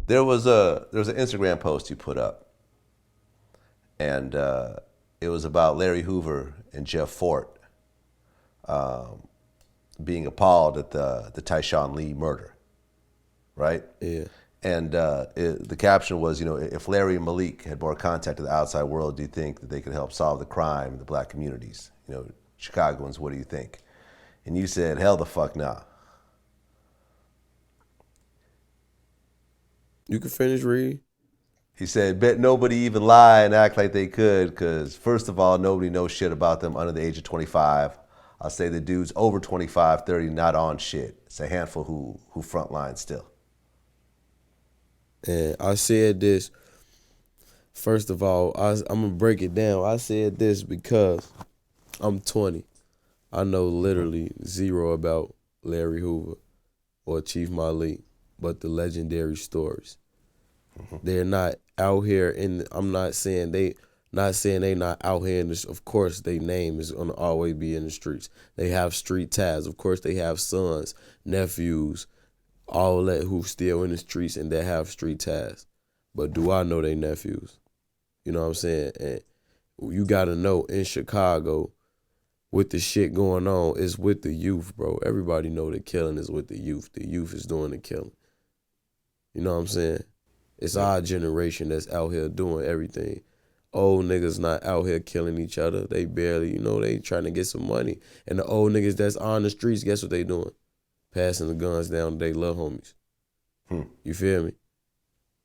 There was an Instagram post you put up, and it was about Larry Hoover and Jeff Fort being appalled at the Tyshawn Lee murder, right? Yeah. And the caption was, if Larry and Malik had more contact with the outside world, do you think that they could help solve the crime in the black communities? Chicagoans, what do you think? And you said, hell the fuck nah. You can finish reading. He said, bet nobody even lie and act like they could, because first of all, nobody knows shit about them under the age of 25. I'll say the dudes over 25, 30, not on shit. It's a handful who frontline still. And I said this, first of all, I'm going to break it down. I said this because I'm 20. I know literally zero about Larry Hoover or Chief Malik, but the legendary stories. They're not out here I'm not saying they not out here in this. Of course, their name is gonna always be in the streets. They have street ties. Of course, they have sons, nephews, all that who still in the streets and that have street ties. But do I know their nephews? You know what I'm saying? And you gotta know in Chicago, with the shit going on, it's with the youth, bro. Everybody know the killing is with the youth. The youth is doing the killing. You know what I'm saying? It's our generation that's out here doing everything. Old niggas not out here killing each other. They barely, they trying to get some money. And the old niggas that's on the streets, guess what they doing? Passing the guns down to they little homies. You feel me?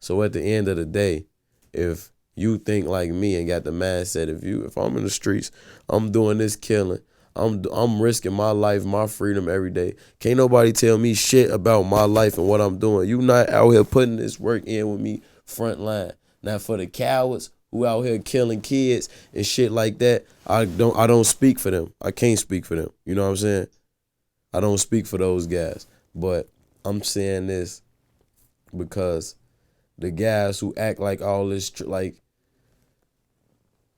So at the end of the day, if you think like me and got the mindset, if I'm in the streets, I'm doing this killing, I'm risking my life, my freedom every day. Can't nobody tell me shit about my life and what I'm doing. You not out here putting this work in with me front line. Now for the cowards who out here killing kids and shit like that, I don't speak for them. I can't speak for them. You know what I'm saying? I don't speak for those guys. But I'm saying this because the guys who act like all this, like,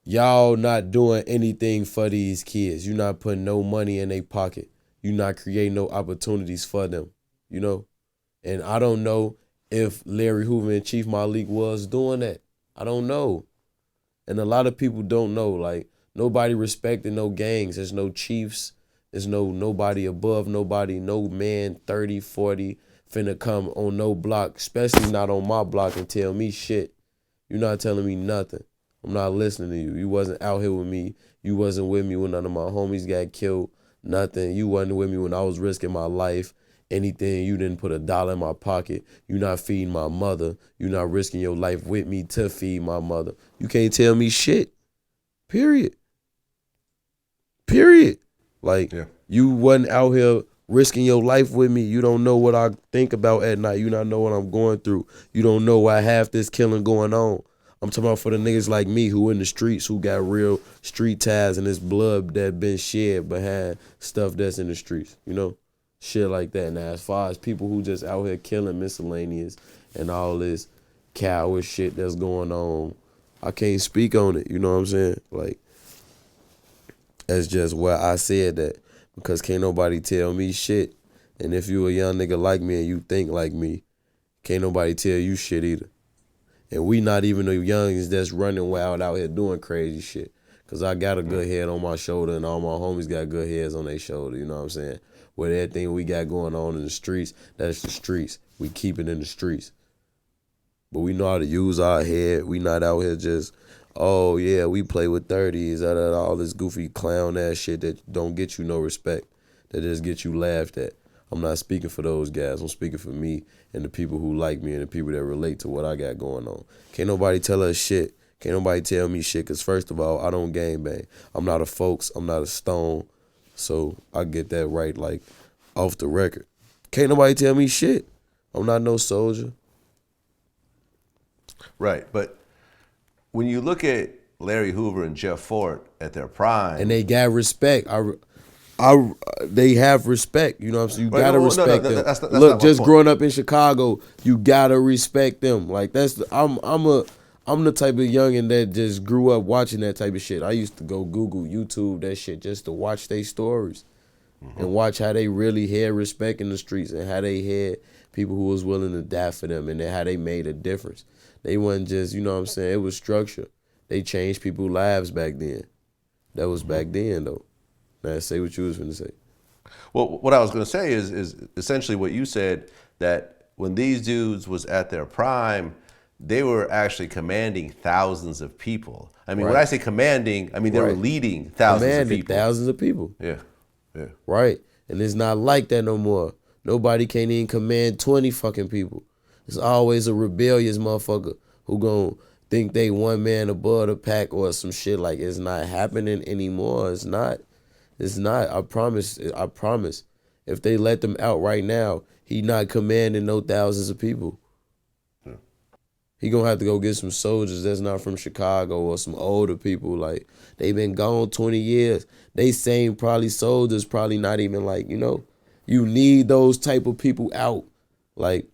y'all not doing anything for these kids. You not putting no money in their pocket. You not creating no opportunities for them, And I don't know if Larry Hoover and Chief Malik was doing that. I don't know. And a lot of people don't know. Like, nobody respecting no gangs. There's no chiefs. There's nobody above nobody. No man 30, 40 finna come on no block, especially not on my block, and tell me shit. You're not telling me nothing. I'm not listening to you. You wasn't out here with me. You wasn't with me when none of my homies got killed. Nothing. You wasn't with me when I was risking my life. Anything. You didn't put $1 in my pocket. You not feeding my mother. You not risking your life with me to feed my mother. You can't tell me shit. Period. Like, You wasn't out here risking your life with me. You don't know what I think about at night. You not know what I'm going through. You don't know why half this killing going on. I'm talking about for the niggas like me who in the streets, who got real street ties and this blood that been shed behind stuff that's in the streets, Shit like that. Now, as far as people who just out here killing miscellaneous and all this coward shit that's going on, I can't speak on it, you know what I'm saying? Like, that's just why I said that, because can't nobody tell me shit. And if you a young nigga like me and you think like me, can't nobody tell you shit either. And we not even the youngins that's running wild out here doing crazy shit. Because I got a good head on my shoulder and all my homies got good heads on their shoulder, you know what I'm saying? With everything we got going on in the streets, that's the streets. We keep it in the streets. But we know how to use our head. We not out here just, oh yeah, we play with 30s, all this goofy clown ass shit that don't get you no respect, that just get you laughed at. I'm not speaking for those guys. I'm speaking for me and the people who like me and the people that relate to what I got going on. Can't nobody tell us shit. Can't nobody tell me shit, because first of all, I don't gangbang. I'm not a Folks. I'm not a Stone. So I get that right, like, off the record. Can't nobody tell me shit. I'm not no soldier. Right, but when you look at Larry Hoover and Jeff Fort at their prime, and they got respect. They have respect. You know what I'm saying? You gotta respect them. That's Look, just point. growing up in Chicago, you gotta respect them. Like, I'm the type of youngin' that just grew up watching that type of shit. I used to go Google, YouTube, that shit, just to watch their stories. and watch how they really had respect in the streets and how they had people who was willing to die for them and then how they made a difference. They wasn't just, you know what I'm saying, it was structure. They changed people's lives back then. That was back then, though. Now, say what you was going to say. Well, what I was going to say is essentially what you said, that when these dudes was at their prime, they were actually commanding thousands of people. I mean, when I say commanding, I mean they were leading thousands of people. Thousands of people. Yeah, yeah. Right. And it's not like that no more. Nobody can't even command 20 fucking people. It's always a rebellious motherfucker who gon' think they one man above the pack or some shit. Like, it's not happening anymore. It's not. It's not. I promise. I promise. If they let them out right now, he not commanding no thousands of people. Yeah. He gonna have to go get some soldiers that's not from Chicago or some older people. Like, they been gone 20 years. They same probably soldiers, probably not even like, you know, you need those type of people out. Like,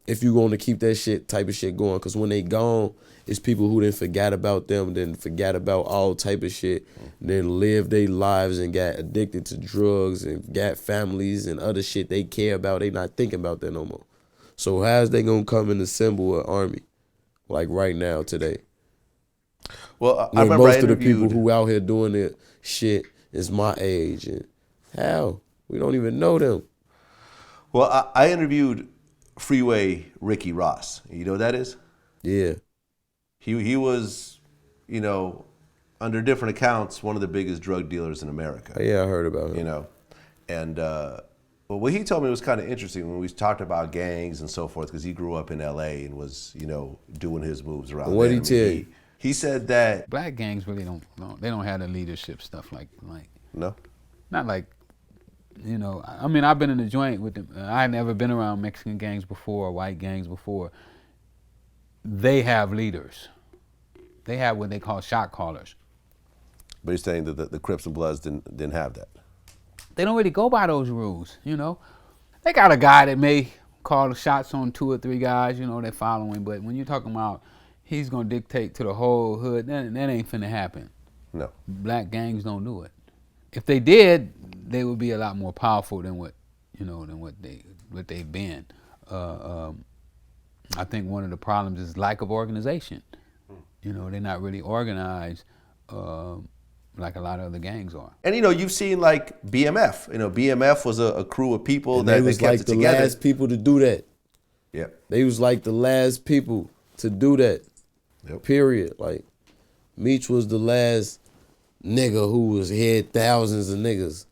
if you going to keep that shit type of shit going. Because when they gone, it's people who then forgot about them, then forgot about all type of shit, then lived their lives and got addicted to drugs and got families and other shit they care about. They not thinking about that no more. So how's they going to come and assemble an army like right now, today? Well, I remember most of the people who out here doing it shit is my age. And how? We don't even know them. Well, I interviewed Freeway Ricky Ross. You know who that is? Yeah. He was, you know, under different accounts, one of the biggest drug dealers in America. Yeah, I heard about him. You know, and well, what he told me was kind of interesting when we talked about gangs and so forth, because he grew up in L.A. and was, you know, doing his moves around. What did he tell you? He said that black gangs really don't have the leadership stuff like no, not like, you know. I mean, I've been in the joint with them. I had never been around Mexican gangs before or white gangs before. They have leaders. They have what they call shot callers. But he's saying that the Crips and Bloods didn't have that. They don't really go by those rules, you know. They got a guy that may call the shots on 2 or 3 guys, you know, they're following. But when you're talking about he's gonna dictate to the whole hood, that ain't finna happen. No. Black gangs don't do it. If they did, they would be a lot more powerful than what they've been. I think one of the problems is lack of organization. You know, they're not really organized like a lot of other gangs are. And you know, you've seen like BMF. You know, BMF was a crew of people and that they was kept like it the together. last people to do that. Yep. They was like the last people to do that. Yep. Period. Like, Meech was the last nigga who was had thousands of niggas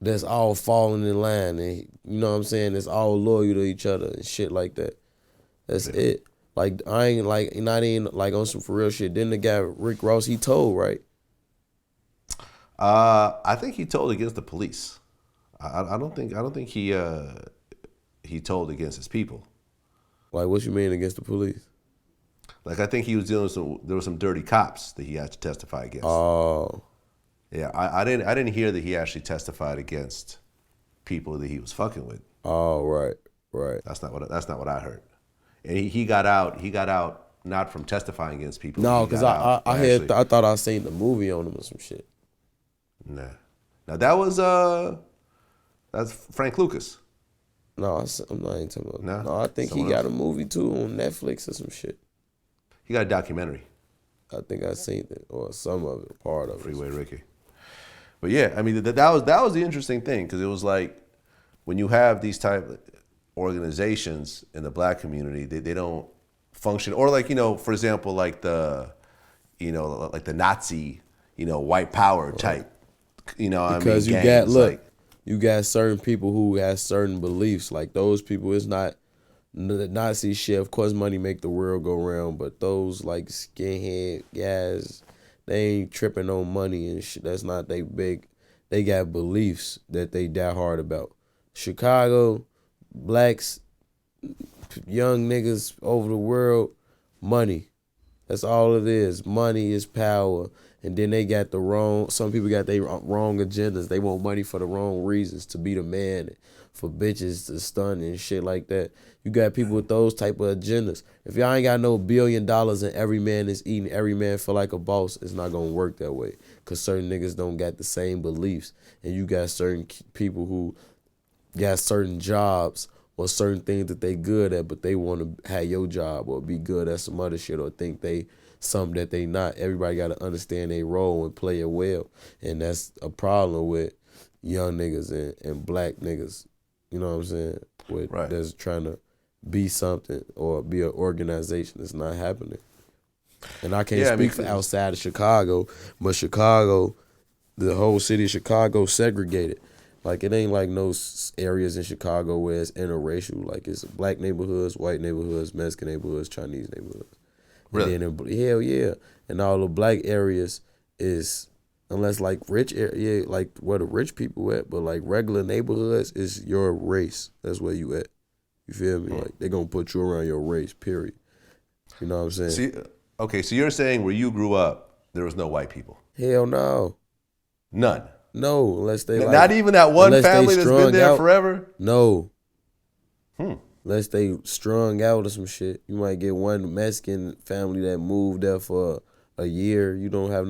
that's all falling in line, and you know what I'm saying, that's all loyal to each other and shit like that. That's it. Like, I ain't like, not even like on some for real shit. Then the guy Rick Ross, he told, right? I think he told against the police. I don't think he told against his people. Like, what you mean against the police? Like, I think he was dealing with there were some dirty cops that he had to testify against. Oh. Yeah, I didn't hear that he actually testified against people that he was fucking with. Oh, right. That's not what I heard. And he got out not from testifying against people. No, because I thought I seen the movie on him or some shit. Nah. Now that was that's Frank Lucas. No, I'm not even talking about. No, I think he got a movie too on Netflix or some shit. He got a documentary. I think I seen it, or some of it, part of it. Freeway Ricky. But yeah, I mean that was the interesting thing, because it was like when you have these type of organizations in the black community, they don't function, or like, you know, for example, like the Nazi, you know, white power type, you know, because I mean, you got certain people who have certain beliefs. Like, those people, it's not the Nazi shit. Of course, money make the world go round, but those like skinhead guys, they ain't tripping on money and shit. That's not they big. They got beliefs that they die hard about. Chicago, blacks, young niggas over the world, money. That's all it is. Money is power. And then some people got their wrong agendas. They want money for the wrong reasons, to be the man, for bitches to stun and shit like that. You got people with those type of agendas. If y'all ain't got no $1 billion and every man is eating, every man feel like a boss, it's not gonna work that way. Cause certain niggas don't got the same beliefs. And you got certain people who got certain jobs or certain things that they good at, but they want to have your job or be good at some other shit or think they something that they not. Everybody got to understand their role and play it well. And that's a problem with young niggas and black niggas, you know what I'm saying, with that's trying to be something or be an organization that's not happening. And I can't speak for outside of Chicago, but Chicago, the whole city of Chicago segregated. Like, it ain't like no areas in Chicago where it's interracial. Like, it's black neighborhoods, white neighborhoods, Mexican neighborhoods, Chinese neighborhoods. Really? And then, hell yeah. And all the black areas is, unless like rich area, like where the rich people at, but like regular neighborhoods is your race. That's where you at. You feel me? Like, they gonna put you around your race, period. You know what I'm saying? Okay, so you're saying where you grew up, there was no white people? Hell no. None? No, unless they not even that one family that's been there forever? No. Unless they strung out or some shit. You might get one Mexican family that moved there for a year. You don't have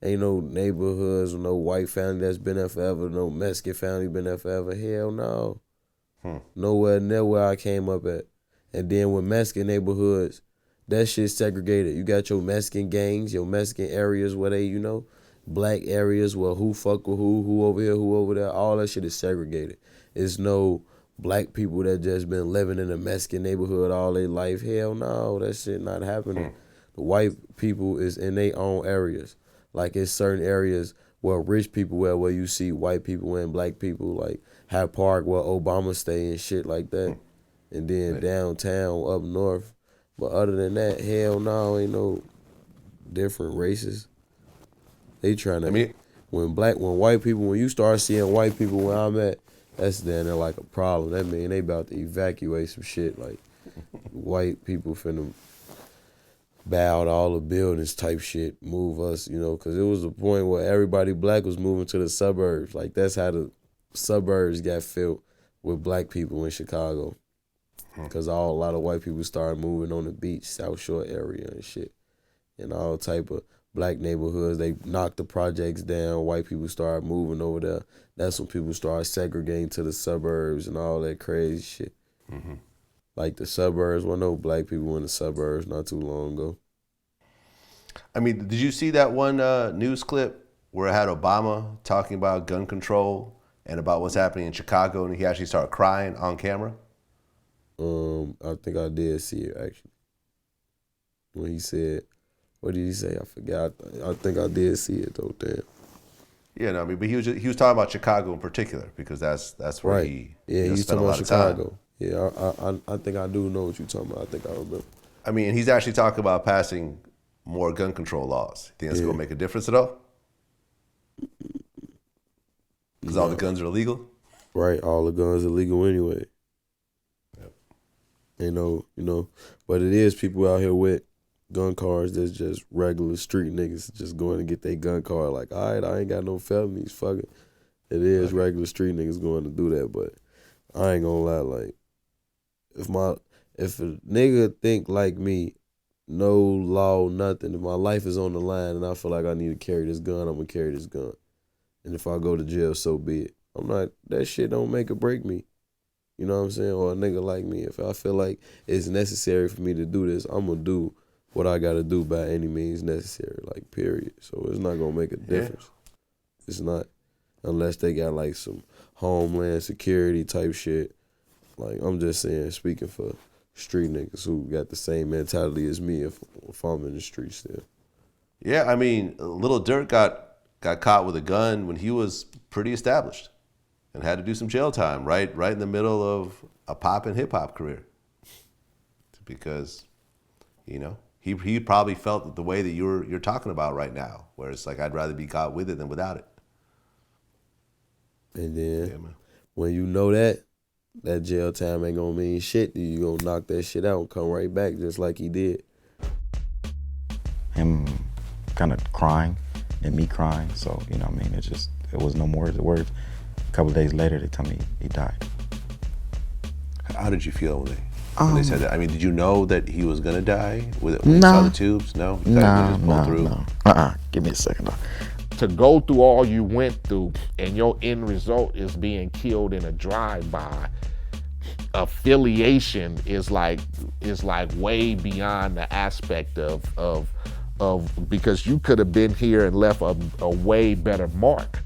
ain't no neighborhoods or no white family that's been there forever, no Mexican family been there forever. Hell no. Nowhere near where I came up at. And then with Mexican neighborhoods, that shit's segregated. You got your Mexican gangs, your Mexican areas where they, black areas where who fuck with who over here, who over there. All that shit is segregated. It's no black people that just been living in a Mexican neighborhood all their life. Hell no, that shit not happening. The white people is in their own areas. Like, it's certain areas where rich people where you see white people and black people, like Hyde Park where Obama stay and shit like that. And then downtown up north. But other than that, hell no, ain't no different races. They trying to, when you start seeing white people where I'm at, that's then they're like a problem. That mean they about to evacuate some shit. Like, white people finna bow to all the buildings type shit, move us, because it was a point where everybody black was moving to the suburbs. Like, that's how the suburbs got filled with black people in Chicago. Because a lot of white people started moving on the beach, South Shore area and shit. And all type of black neighborhoods, they knocked the projects down. White people started moving over there. That's when people started segregating to the suburbs and all that crazy shit. Like, the suburbs, no black people in the suburbs not too long ago. I mean, did you see that one news clip where it had Obama talking about gun control and about what's happening in Chicago, and he actually started crying on camera? I think I did see it, actually. When he said, what did he say? I forgot. I think I did see it, though, damn. Yeah, no, I mean, but he was talking about Chicago in particular, because that's where he he's spent talking a lot about of time. Chicago. Yeah, I think I do know what you're talking about. I think I remember. I mean, he's actually talking about passing more gun control laws. Think that's going to make a difference at all? Because all the guns are illegal? Right, all the guns are legal anyway. But it is people out here with gun cards that's just regular street niggas just going to get their gun card. Like, all right, I ain't got no felonies, fuck it. It is regular street niggas going to do that, but I ain't gonna lie, like, if a nigga think like me, no law, nothing, if my life is on the line and I feel like I need to carry this gun, I'm gonna carry this gun. And if I go to jail, so be it. That shit don't make or break me. You know what I'm saying? Or a nigga like me, if I feel like it's necessary for me to do this, I'm gonna do what I gotta do by any means necessary, like, period. So it's not gonna make a difference. It's not, unless they got like some homeland security type shit. Like, I'm just saying, speaking for street niggas who got the same mentality as me if I'm in the streets still. Yeah, I mean, Lil Durk got caught with a gun when he was pretty established and had to do some jail time right in the middle of a pop and hip hop career. Because, he probably felt the way that you're talking about right now, where it's like, I'd rather be caught with it than without it. And then when you know that jail time ain't gonna mean shit, you gonna knock that shit out and come right back just like he did. Him kind of crying and me crying. So, you know what I mean? It was no more words. A couple of days later, they tell me he died. How did you feel when they said that? I mean, did you know that he was gonna die when you Nah. saw the tubes? No? You thought he would just pull through? No. Give me a second though. To go through all you went through and your end result is being killed in a drive-by, affiliation is like way beyond the aspect of because you could have been here and left a way better mark.